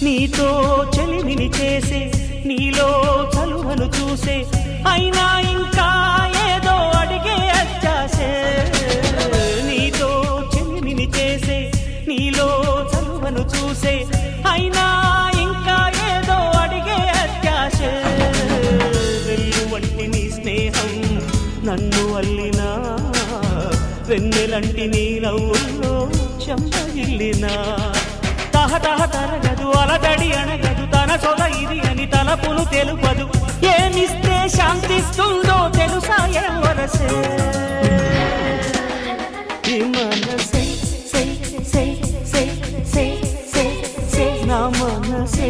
నీతో చెలిమిని చేసే నీలో చలువను చూసే అయినా ఇంకా ఏదో అడిగే అత్యాసే నీతో చెలిమిని చేసే నీలో చలువను చూసే అయినా ఇంకా ఏదో అడిగే అత్యాసే వెళ్ళు వంటి నీ స్నేహం నన్ను అల్లినా వెన్నెలంటి నీ నవ్వుల్లో చెంపగిల్లినా తహతహ తరగదు అలదడి అనగదు తన సొద ఇది అని తలపును తెలుపదు ఏమిస్తే శాంతిస్తుందో తెలుసా ఎవరసే మనసే సే సే సే సే సే నా మనసే